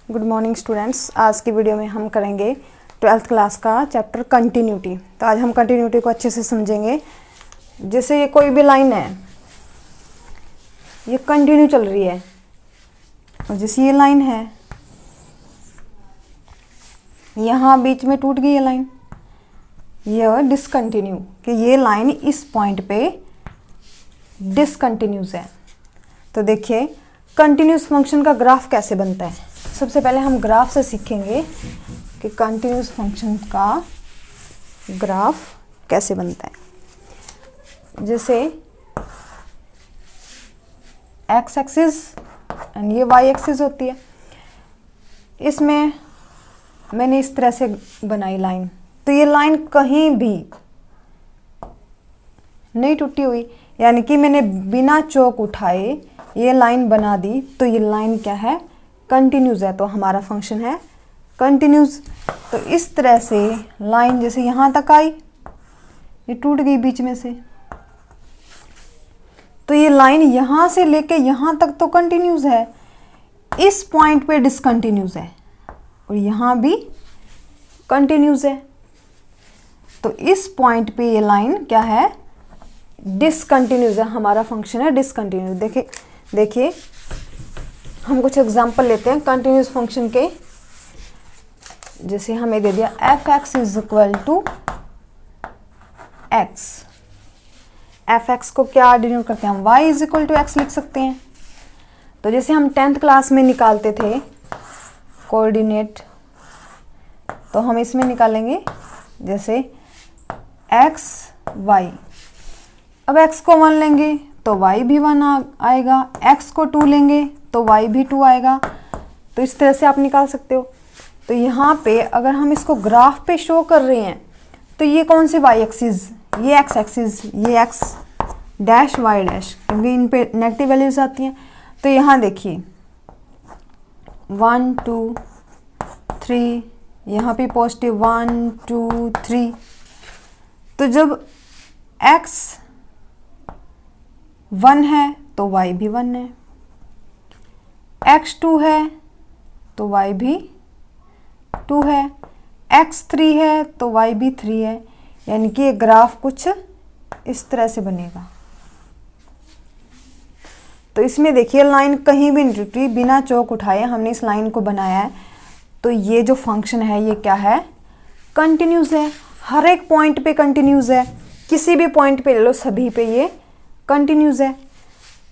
Good morning students. आज की video में हम करेंगे 12th क्लास का चैप्टर कंटिन्यूटी। तो आज हम कंटिन्यूटी को अच्छे से समझेंगे। जैसे ये कोई भी लाइन है, ये कंटिन्यू चल रही है, और जैसे ये लाइन है, यहाँ बीच में टूट गई ये लाइन, ये डिसकंटिन्यू, कि ये लाइन इस पॉइंट पे डिसकंटिन्यूस है। तो देखिए कंटिन्यूस फंक्शन का ग्राफ कैसे बनता है। सबसे पहले हम ग्राफ से सीखेंगे कि कंटिन्यूस फंक्शन का ग्राफ कैसे बनता है। जैसे एक्स एक्सिस एंड ये वाई एक्सिस होती है। इसमें मैंने इस तरह से बनाई लाइन, तो ये लाइन कहीं भी नहीं टूटी हुई, यानी कि मैंने बिना चौक उठाए ये लाइन बना दी, तो ये लाइन क्या है, कंटिन्यूस है। तो हमारा फंक्शन है कंटिन्यूस। तो इस तरह से लाइन जैसे यहाँ तक आई, ये टूट गई बीच में से, तो ये लाइन यहाँ से लेके यहाँ तक तो कंटिन्यूस है, इस पॉइंट पे डिसकंटिन्यूस है, और यहाँ भी कंटिन्यूस है। तो इस पॉइंट पे ये लाइन क्या है, डिसकंटिन्यूस है। हमारा फंक्शन है डिसकंटिन्यूस। देखिए हम कुछ एग्जांपल लेते हैं कंटिन्यूस फंक्शन के। जैसे हमें दे दिया F x is equal to X. F X को क्या डिनोट करते हैं, Y is equal to X लिख सकते हैं। तो जैसे हम 10th क्लास में निकालते थे कोऑर्डिनेट, तो हम इसमें निकालेंगे जैसे एक्स वाई। अब x को 1 लेंगे तो y भी 1 आएगा, x को 2 लेंगे तो y भी 2 आएगा। तो इस तरह से आप निकाल सकते हो। तो यहाँ पे अगर हम इसको ग्राफ पे शो कर रहे हैं, तो ये कौन सी y एक्सिस, ये x एक्सिस, ये x डैश y डैश, क्योंकि इन पे नेगेटिव वैल्यूज आती हैं। तो यहाँ देखिए 1 2 3, यहाँ पे पॉजिटिव 1 2 3। तो जब x 1 है तो y भी 1 है, x 2 है तो y भी 2 है, x 3 है तो y भी 3 है। यानी कि ये ग्राफ कुछ इस तरह से बनेगा। तो इसमें देखिए लाइन कहीं भी नहीं टूटी, बिना चौक उठाए हमने इस लाइन को बनाया है। तो ये जो फंक्शन है ये क्या है, कंटिन्यूस है। हर एक पॉइंट पे कंटिन्यूस है, किसी भी पॉइंट पे ले लो, सभी पे ये कंटिन्यूस है।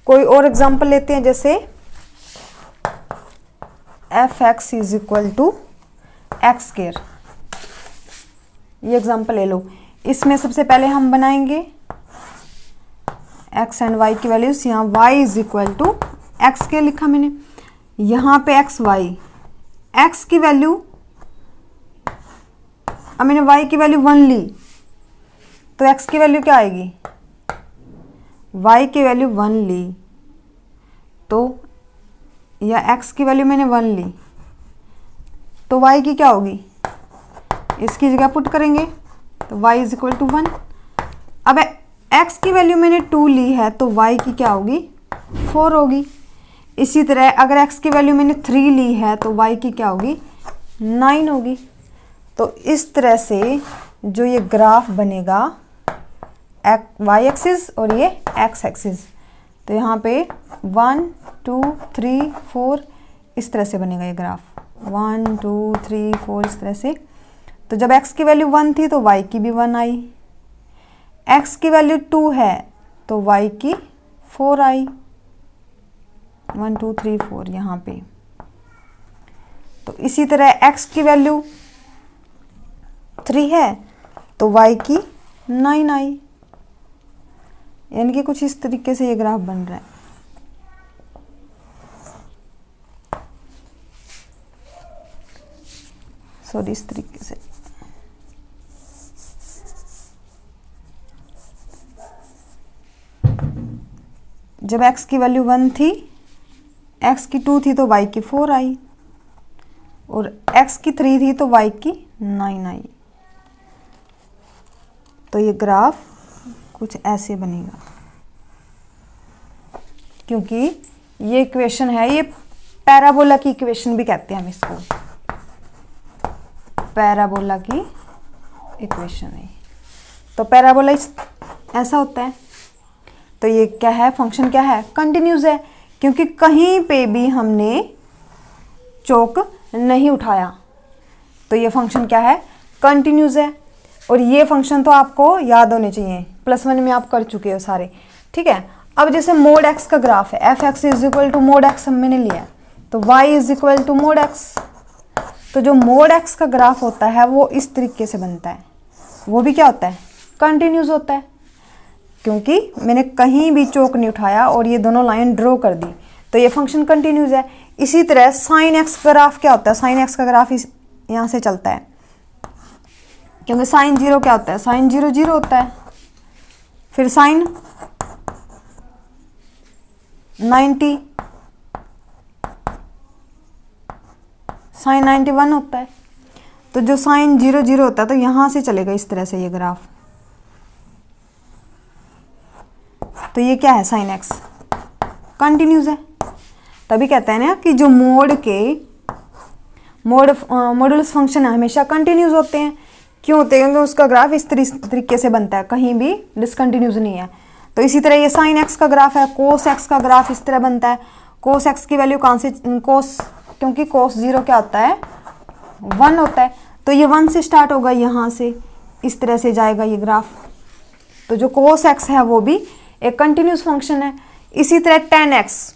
कोई और एग्जांपल लेते हैं, जैसे f x is equal to x square. ये एग्जांपल ले लो। इसमें सबसे पहले हम बनाएंगे एक्स एंड वाई की वैल्यूज। यहाँ y is equal to x square लिखा मैंने, यहाँ पे एक्स वाई, एक्स की वैल्यू, अब मैंने वाई की वैल्यू 1 ली, तो एक्स की वैल्यू क्या आएगी, y की वैल्यू 1 ली, तो या x की वैल्यू मैंने 1 ली, तो y की क्या होगी, इसकी जगह पुट करेंगे तो y इज इक्वल टू 1। अब x की वैल्यू मैंने 2 ली है, तो y की क्या होगी, 4 होगी। इसी तरह अगर x की वैल्यू मैंने 3 ली है, तो y की क्या होगी, 9 होगी। तो इस तरह से जो ये ग्राफ बनेगा, y एक्सिस और ये x एक्सिस, तो यहाँ पे 1 2 3 4 इस तरह से बनेगा ये ग्राफ, 1 2 3 4 इस तरह से। तो जब x की वैल्यू 1 थी तो y की भी 1 आई, x की वैल्यू 2 है तो y की 4 आई, 1 2 3 4 यहाँ पे। तो इसी तरह x की वैल्यू 3 है तो y की 9 आई। यानी कि कुछ इस तरीके से ये ग्राफ बन रहा है। सॉरी, इस तरीके से। जब x की वैल्यू 1 थी, x की 2 थी तो y की 4 आई, और x की 3 थी तो y की 9 आई। तो ये ग्राफ कुछ ऐसे बनेगा, क्योंकि ये इक्वेशन है, ये पैराबोला की इक्वेशन भी कहते हैं हम इसको, पैराबोला की इक्वेशन है। तो पैराबोला ऐसा होता है। तो ये क्या है, फंक्शन क्या है, कंटिन्यूस है, क्योंकि कहीं पे भी हमने चौक नहीं उठाया। तो ये फंक्शन क्या है, कंटिन्यूस है। और ये फंक्शन तो आपको याद होने चाहिए, +1 में आप कर चुके हो सारे, ठीक है। अब जैसे मोड एक्स का ग्राफ है, f x is equal to mod x मैंने लिया है, तो y is equal to mod x. तो जो मोड एक्स का ग्राफ होता है वो इस तरीके से बनता है, वो भी क्या होता है, कंटिन्यूस होता है, क्योंकि मैंने कहीं भी चौक नहीं उठाया और ये दोनों लाइन ड्रॉ कर दी, तो ये फंक्शन कंटिन्यूस है। इसी तरह साइन एक्स का ग्राफ क्या होता है, साइन एक्स का ग्राफ यहाँ से चलता है, क्योंकि साइन 0 क्या होता है, साइन 0 0 होता है। फिर साइन 90 साइन 91 होता है। तो जो साइन 0 0 होता है तो यहाँ से चलेगा इस तरह से ये ग्राफ। तो ये क्या है, साइन एक्स कंटिन्यूस है। तभी कहते हैं ना कि जो मॉडुलस फंक्शन है हमेशा कंटिन्यूस होते हैं। क्यों होते हैं, क्योंकि उसका ग्राफ इस तरीके से बनता है, कहीं भी डिसकंटिन्यूस नहीं है। तो इसी तरह ये साइन एक्स का ग्राफ है, कोस एक्स का ग्राफ इस तरह बनता है। कोस एक्स की वैल्यू कहाँ से, कोस, क्योंकि कोस 0 क्या होता है, 1 होता है। तो ये 1 से स्टार्ट होगा, यहाँ से इस तरह से जाएगा ये ग्राफ। तो जो कोस एक्स है वो भी एक कंटिन्यूस फंक्शन है। इसी तरह टेन एक्स,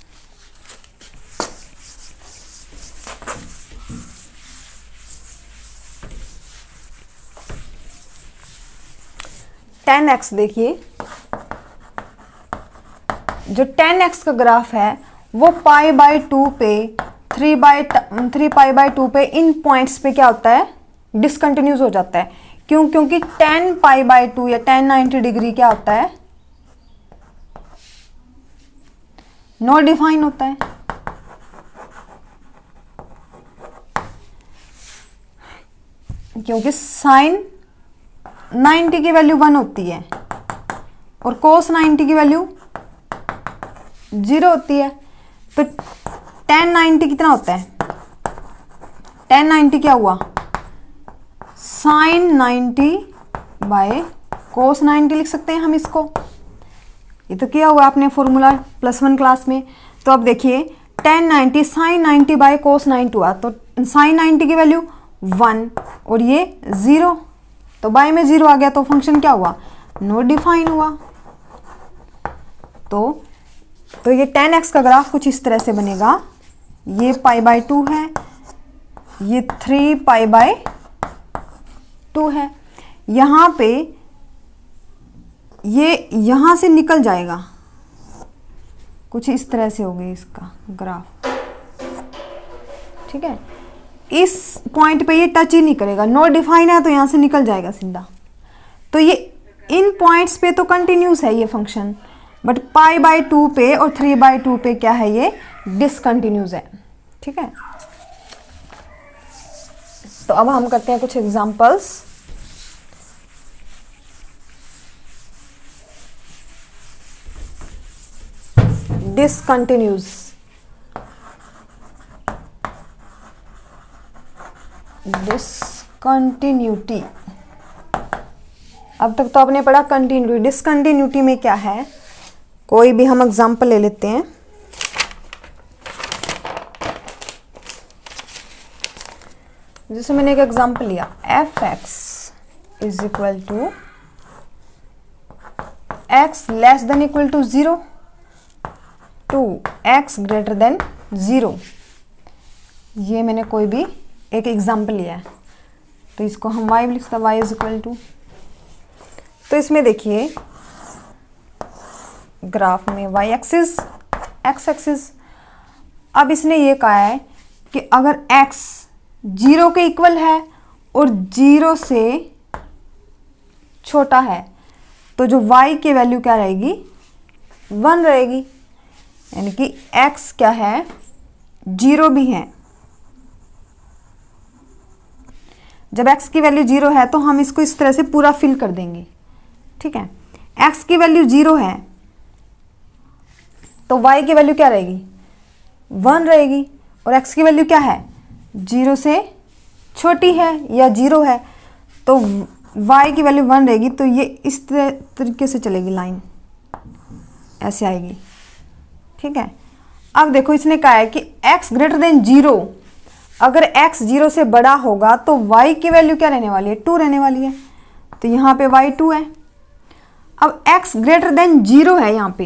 देखिए जो 10x का ग्राफ है वो π/2 पे 3π/2 पे इन पॉइंट्स पे क्या होता है, डिसकंटिन्यूस हो जाता है। क्यों, क्योंकि 10π/2 या 1090 डिग्री क्या होता है, नॉट डिफाइन होता है। क्योंकि साइन 90 की वैल्यू 1 होती है और कोस 90 की वैल्यू 0 होती है। तो 1090 कितना होता है, 1090 क्या हुआ, साइन 90 बाय कोस 90 लिख सकते हैं हम इसको। ये तो किया हुआ आपने फॉर्मूला +1 क्लास में। तो अब देखिए 1090 साइन 90 बाय कोस 90 हुआ, तो साइन 90 की वैल्यू 1 और ये 0, तो बाय में 0 आ गया, तो फंक्शन क्या हुआ, नॉट डिफाइन हुआ। तो ये 10x का ग्राफ कुछ इस तरह से बनेगा। ये π/2 है, ये 3π/2 है। यहाँ पे ये यहाँ से निकल जाएगा, कुछ इस तरह से हो गई इसका ग्राफ, ठीक है। इस पॉइंट पे ये टच ही नहीं करेगा, नॉट डिफाइन है, तो यहाँ से निकल जाएगा सीधा। तो ये इन पॉइंट्स पे तो कंटिन्यूस है ये फंक्शन, बट π/2 पे और 3/2 पे क्या है, ये डिसकंटिन्यूस है, ठीक है। तो अब हम करते हैं कुछ एग्जांपल्स। Discontinuous, discontinuity. अब तक तो आपने पढ़ा कंटिन्यूटी, डिसकंटिन्यूटी में क्या है, कोई भी हम एग्जांपल ले लेते हैं। जैसे मैंने एक एग्जांपल लिया, f x is equal to x less than equal to 0 two x greater than 0। ये मैंने कोई भी एक एग्जांपल लिया है, तो इसको हम y लिख सकते हैं, y इज इक्वल टू। तो इसमें देखिए ग्राफ में y एक्सिस x एक्सिस। अब इसने ये कहा है कि अगर x 0 के इक्वल है और 0 से छोटा है तो जो y की वैल्यू क्या रहेगी, 1 रहेगी। यानी कि x क्या है, 0 भी है। जब x की वैल्यू 0 है तो हम इसको इस तरह से पूरा फिल कर देंगे, ठीक है। x की वैल्यू 0 है तो y की वैल्यू क्या रहेगी, 1 रहेगी। और x की वैल्यू क्या है, 0 से छोटी है या 0 है, तो y की वैल्यू 1 रहेगी। तो ये इस तरीके से चलेगी, लाइन ऐसे आएगी। ठीक है, अब देखो इसने कहा है कि x ग्रेटर देन 0, अगर x 0 से बड़ा होगा तो y की वैल्यू क्या रहने वाली है, 2 रहने वाली है। तो यहाँ पे y 2 है। अब x ग्रेटर देन 0 है यहाँ पे,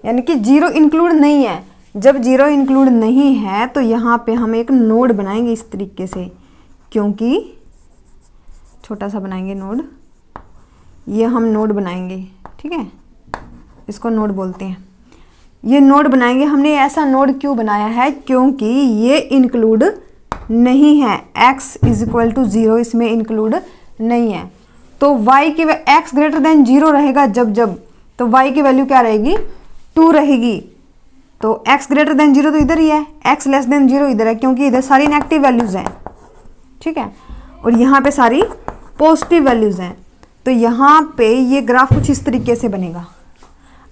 यानी कि 0 इंक्लूड नहीं है। जब 0 इंक्लूड नहीं है तो यहाँ पे हम एक नोड बनाएंगे इस तरीके से, क्योंकि छोटा सा बनाएंगे नोड, ये हम नोड बनाएंगे। ठीक है, इसको नोड बोलते हैं। ये नोड बनाएंगे। हमने ऐसा नोड क्यों बनाया है, क्योंकि ये इंक्लूड नहीं है, x इज इक्वल टू 0 इसमें इंक्लूड नहीं है। तो y की x ग्रेटर देन 0 रहेगा जब तो y की वैल्यू क्या रहेगी, 2 रहेगी। तो x ग्रेटर देन 0 तो इधर ही है, x लेस देन 0 इधर है, क्योंकि इधर सारी नेगेटिव वैल्यूज हैं। ठीक है, और यहाँ पे सारी पॉजिटिव वैल्यूज हैं। तो यहाँ पे ये ग्राफ कुछ इस तरीके से बनेगा।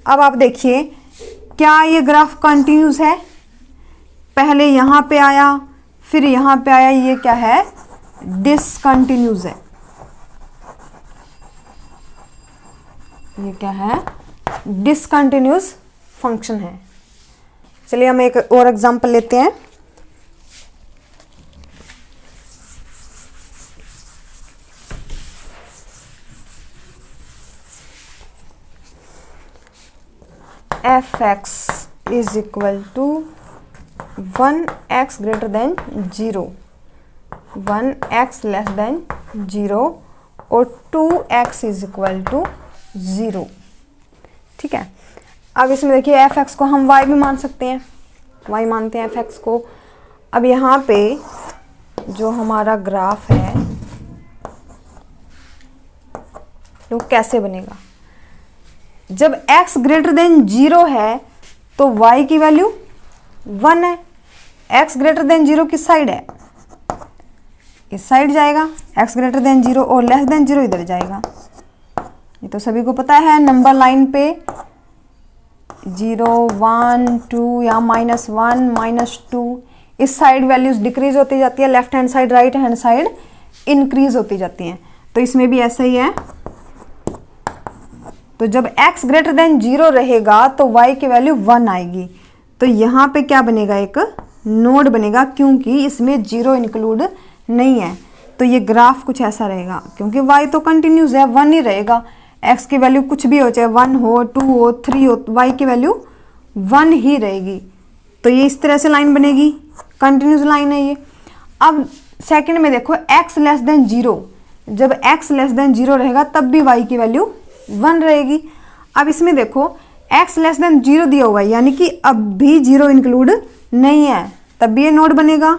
अब आप देखिए, क्या ये ग्राफ कंटिन्यूस है, पहले यहाँ पे आया फिर यहाँ पे आया, ये क्या है, डिसकंटिन्यूस है। ये क्या है, डिसकंटिन्यूस फंक्शन है। चलिए हम एक और एग्जांपल लेते हैं। f(x) is equal to 1x greater than 0, 1x less than 0 और 2x इज इक्वल टू 0। ठीक है, अब इसमें देखिए f(x) को हम y भी मान सकते हैं, y मानते हैं f(x) को। अब यहाँ पे जो हमारा ग्राफ है वो कैसे बनेगा, जब x ग्रेटर देन 0 है तो y की वैल्यू 1 है। x ग्रेटर देन 0 किस साइड है, इस साइड जाएगा। x ग्रेटर देन 0 और लेस देन 0 इधर जाएगा। ये तो सभी को पता है, नंबर लाइन पे 0, 1, 2 या -1, -2 इस साइड वैल्यूज डिक्रीज होती जाती है, left hand side right hand side increase होती जाती हैं। तो इसमें भी ऐसा ही है। तो जब x ग्रेटर देन 0 रहेगा तो y की वैल्यू 1 आएगी। तो यहाँ पे क्या बनेगा, एक नोड बनेगा, क्योंकि इसमें 0 इंक्लूड नहीं है। तो ये ग्राफ कुछ ऐसा रहेगा, क्योंकि y तो कंटिन्यूस है, 1 ही रहेगा। x की वैल्यू कुछ भी हो, चाहे 1 हो, 2 हो, 3 हो, y की वैल्यू 1 ही रहेगी। तो ये इस तरह से लाइन बनेगी, कंटिन्यूस लाइन है ये। अब सेकंड में देखो, x लेस देन 0, जब x लेस देन 0 रहेगा तब भी y की वैल्यू 1 रहेगी। अब इसमें देखो, x लेस देन 0 दिया हुआ है, यानी कि अब भी 0 इंक्लूड नहीं है, तब भी ये नोड बनेगा।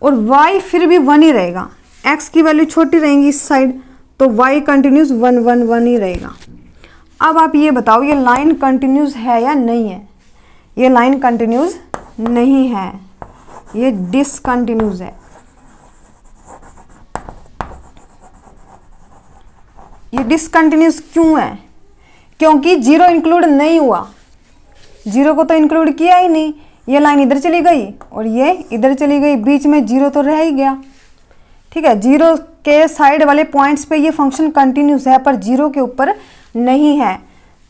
और y फिर भी 1 ही रहेगा, x की वैल्यू छोटी रहेगी इस साइड, तो y कंटिन्यूस 1, 1, 1 ही रहेगा। अब आप ये बताओ, ये लाइन कंटिन्यूस है या नहीं है। ये लाइन कंटिन्यूस नहीं है, ये डिसकंटिन्यूस है। ये डिसकंटिन्यूस क्यों है, क्योंकि 0 इंक्लूड नहीं हुआ, 0 को तो इंक्लूड किया ही नहीं। ये लाइन इधर चली गई और ये इधर चली गई, बीच में 0 तो रह ही गया। ठीक है, 0 के साइड वाले पॉइंट्स पे ये फंक्शन कंटिन्यूस है, पर 0 के ऊपर नहीं है,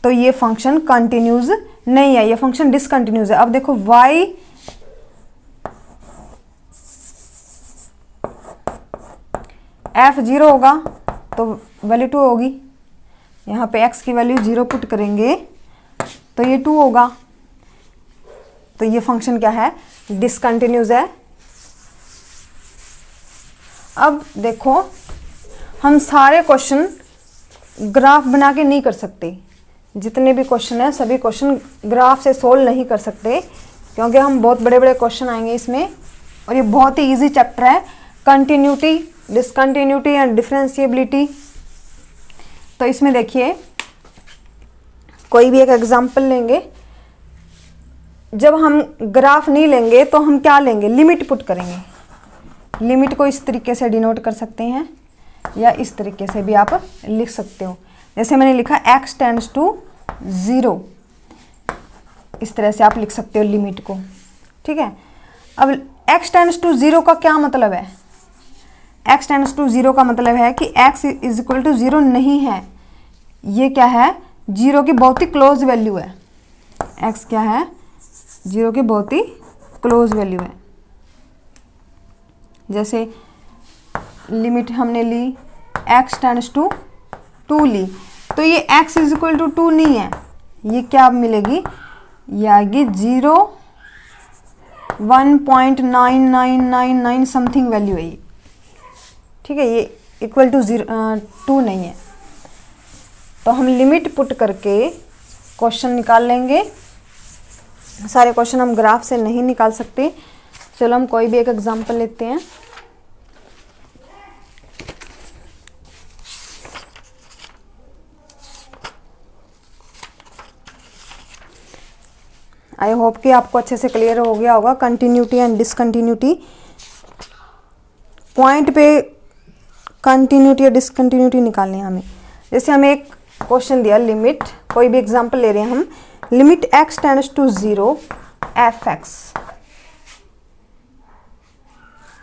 तो ये फंक्शन कंटिन्यूस नहीं है, ये फंक्शन डिसकंटिन्यूस है। अब देखो, y f(0) होगा तो वैल्यू 2 होगी। यहाँ पे x की वैल्यू 0 पुट करेंगे तो ये 2 होगा। तो ये फंक्शन क्या है, डिसकंटिन्यूस है। अब देखो, हम सारे क्वेश्चन ग्राफ बना के नहीं कर सकते, जितने भी क्वेश्चन है सभी क्वेश्चन ग्राफ से सोल्व नहीं कर सकते, क्योंकि हम बहुत बड़े बड़े क्वेश्चन आएंगे इसमें, और ये बहुत ही इजी चैप्टर है, कंटिन्यूटी, डिसकंटिन्यूटी एंड डिफरेंशिएबिलिटी। तो इसमें देखिए, कोई भी एक एग्जांपल लेंगे, जब हम ग्राफ नहीं लेंगे तो हम क्या लेंगे, लिमिट पुट करेंगे। लिमिट को इस तरीके से डिनोट कर सकते हैं, या इस तरीके से भी आप लिख सकते हो। जैसे मैंने लिखा x टेंड्स टू 0, इस तरह से आप लिख सकते हो लिमिट को। ठीक है, अब x टेंड्स टू 0 का क्या मतलब है? x टेंड्स टू 0 का मतलब है कि x इज इक्वल टू 0 नहीं है। ये क्या है? 0 की बहुत ही क्लोज वैल्यू है। x क्या है? 0 की बहुत ही क्लोज वैल्यू है। जैसे लिमिट हमने ली x टेंड्स टू 2 ली, तो ये x इज इक्वल टू 2 नहीं है। ये क्या मिलेगी? ये आएगी 0 1.9999 समथिंग वैल्यू है ये, ठीक है। ये इक्वल टू 2 नहीं है। तो हम लिमिट पुट करके क्वेश्चन निकाल लेंगे। सारे क्वेश्चन हम ग्राफ से नहीं निकाल सकते। चलो हम कोई भी एक एग्जांपल लेते हैं। आई होप कि आपको अच्छे से क्लियर हो गया होगा। कंटिन्यूटी एंड डिसकंटिन्यूटी, पॉइंट पे कंटिन्यूटी या डिसकंटिन्यूटी निकालनी है हमें। जैसे हमें एक क्वेश्चन दिया, लिमिट, कोई भी एग्जांपल ले रहे हैं हम, limit x tends to 0 f(x)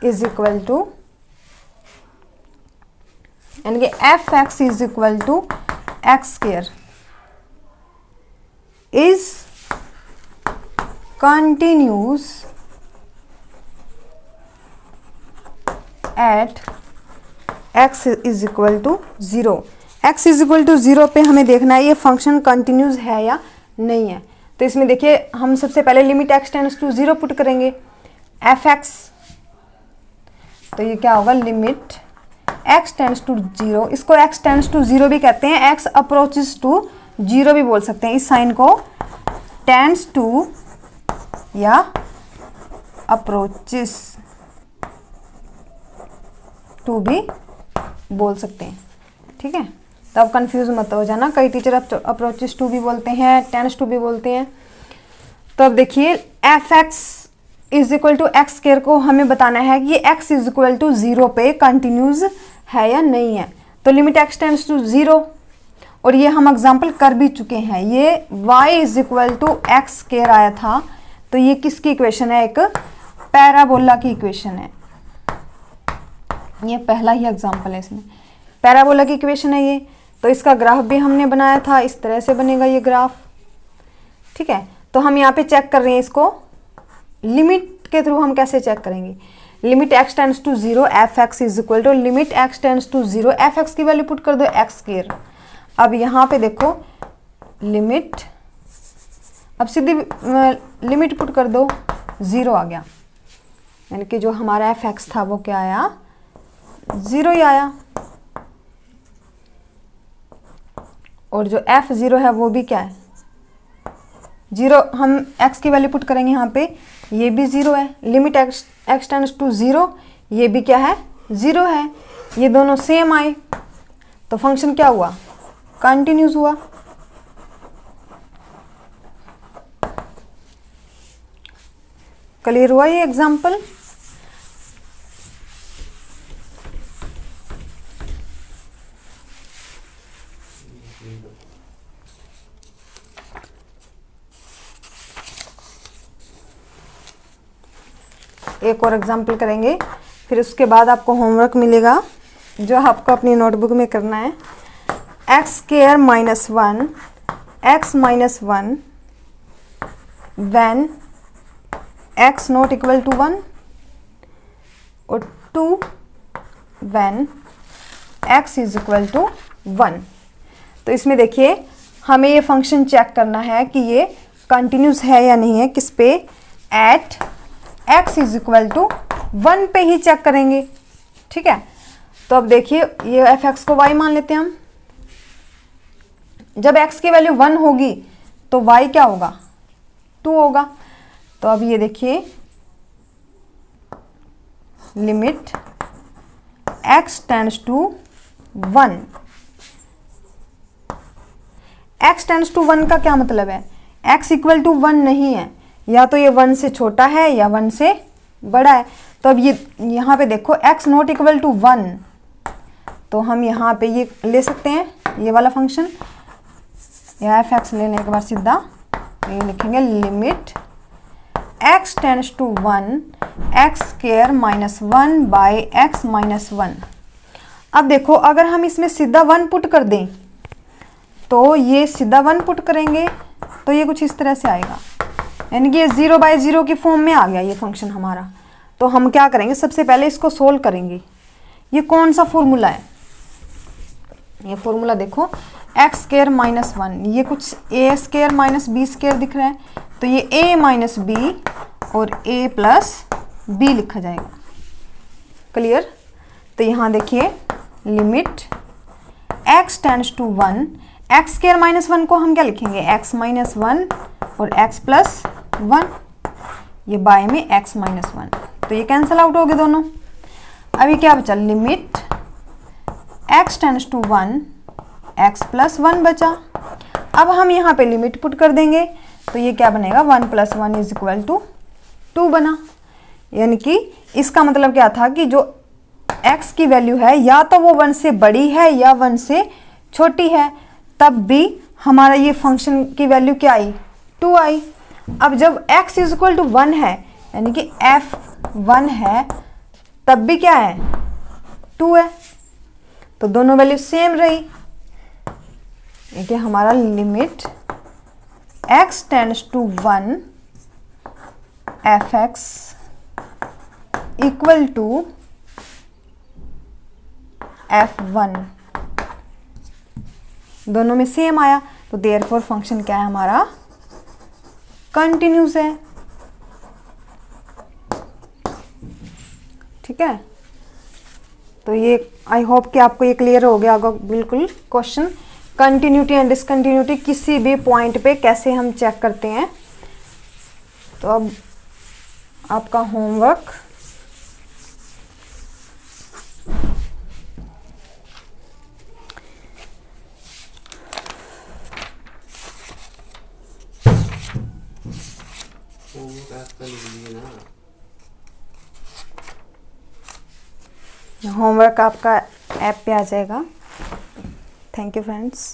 is equal to, यानी कि f(x) is equal to x² is continues at x is equal to 0। x is equal to 0 पे हमें देखना है ये फंक्शन कंटिन्यूस है या नहीं है। तो इसमें देखिए हम सबसे पहले limit x tends to 0 put करेंगे f(x), तो ये क्या होगा? लिमिट x टेंड्स टू 0, इसको x टेंड्स टू 0 भी कहते हैं, x अप्रोचेस टू 0 भी बोल सकते हैं। इस साइन को टेंड्स टू या अप्रोचेस टू भी बोल सकते हैं, ठीक है। तो अब कंफ्यूज मत हो जाना, कई टीचर अप्रोचेस टू भी बोलते हैं, टेंस टू भी बोलते हैं। तो अब देखिए f(x) is equal to x² को हमें बताना है कि ये x इज इक्वल टू 0 पे कंटिन्यूज है या नहीं है। तो लिमिट x टेंड्स टू 0, और ये हम एग्जाम्पल कर भी चुके हैं। ये y is equal to x² आया था, तो ये किसकी इक्वेशन है? एक पैराबोला की इक्वेशन है। ये पहला ही एग्जांपल है, इसमें पैराबोला की इक्वेशन है ये। तो इसका ग्राफ भी हमने बनाया था, इस तरह से बनेगा ये ग्राफ, ठीक है। तो हम यहाँ पे चेक कर रहे हैं इसको लिमिट के थ्रू। हम कैसे चेक करेंगे? Limit x tends to 0 f(x) is equal to limit x tends to 0 f(x) की वैल्यू पुट कर दो x²। अब यहाँ पे देखो लिमिट, अब सीधी लिमिट पुट कर दो, 0 आ गया, यानी कि जो हमारा f(x) था वो क्या आया? 0 ही आया। और जो f(0) है वो भी क्या है? 0। हम x की वैल्यू पुट करेंगे यहाँ पे, ये भी 0 है। लिमिट x टेंड्स टू 0, ये भी क्या है? 0 है। ये दोनों सेम आए, तो फंक्शन क्या हुआ? कंटिन्यूस हुआ। क्लियर हुआ ये एग्जाम्पल? एक और एग्जाम्पल करेंगे, फिर उसके बाद आपको होमवर्क मिलेगा जो आपको अपनी नोटबुक में करना है। x² minus 1 x minus 1 when x not equal to 1 और 2 when x is equal to 1। तो इसमें देखिए हमें ये फंक्शन चेक करना है कि ये कंटिन्यूस है या नहीं है। किस पे? At x is equal to 1 पे ही चेक करेंगे, ठीक है। तो अब देखिए ये f(x) को y मान लेते हैं हम। जब x की वैल्यू 1 होगी तो y क्या होगा? 2 होगा। तो अब ये देखिए limit x tends to 1, x tends to 1 का क्या मतलब है? x इक्वल टू 1 नहीं है, या तो ये 1 से छोटा है या 1 से बड़ा है। तो अब ये यहाँ पे देखो x नॉट इक्वल टू 1, तो हम यहाँ पे ये ले सकते हैं ये वाला फंक्शन, या f(x) लेने के बाद सीधा ये लिखेंगे limit x tends to 1 x square minus 1 by x minus 1। अब देखो अगर हम इसमें सीधा 1 पुट कर दें तो ये सीधा 1 पुट करेंगे तो ये कुछ इस तरह से आएगा, यानी कि ये 0/0 की फॉर्म में आ गया ये फंक्शन हमारा। तो हम क्या करेंगे, सबसे पहले इसको सोल्व करेंगे। ये कौन सा फॉर्मूला है, ये फॉर्मूला देखो एक्स स्क्वायर माइनस 1, ये कुछ a square minus b square दिख रहा है, तो ये a माइनस बी और a प्लस बी लिखा जाएगा। क्लियर। तो यहाँ देखिए limit x tends to 1, x square minus 1 को हम क्या लिखेंगे, x माइनस 1 और x प्लस 1, ये बाय में x माइनस 1, तो ये कैंसिल आउट हो गए दोनों। अभी क्या बचा, limit x tends to 1 x plus 1 बचा। अब हम यहाँ पे लिमिट पुट कर देंगे तो ये क्या बनेगा, 1 प्लस 1 इज इक्वल टू 2 बना। यानी कि इसका मतलब क्या था कि जो x की वैल्यू है या तो वो 1 से बड़ी है या 1 से छोटी है, तब भी हमारा ये फंक्शन की वैल्यू क्या आई, 2 आई। अब जब x इज इक्वल टू 1 है यानी कि f 1 है, तब भी क्या है, 2 है, तो दोनों वैल्यू सेम रही। देखिए हमारा limit x tends to 1 fx equal to f1, दोनों में सेम आया, तो देयरफॉर फंक्शन क्या है हमारा, कंटिन्यूस है। ठीक है, तो ये आई होप कि आपको ये क्लियर हो गया होगा बिल्कुल। क्वेश्चन कंटिन्यूटी एंड डिसकंटिन्यूटी किसी भी पॉइंट पे कैसे हम चेक करते हैं। तो अब आपका होमवर्क, होमवर्क आपका ऐप पे आ जाएगा। Thank you friends.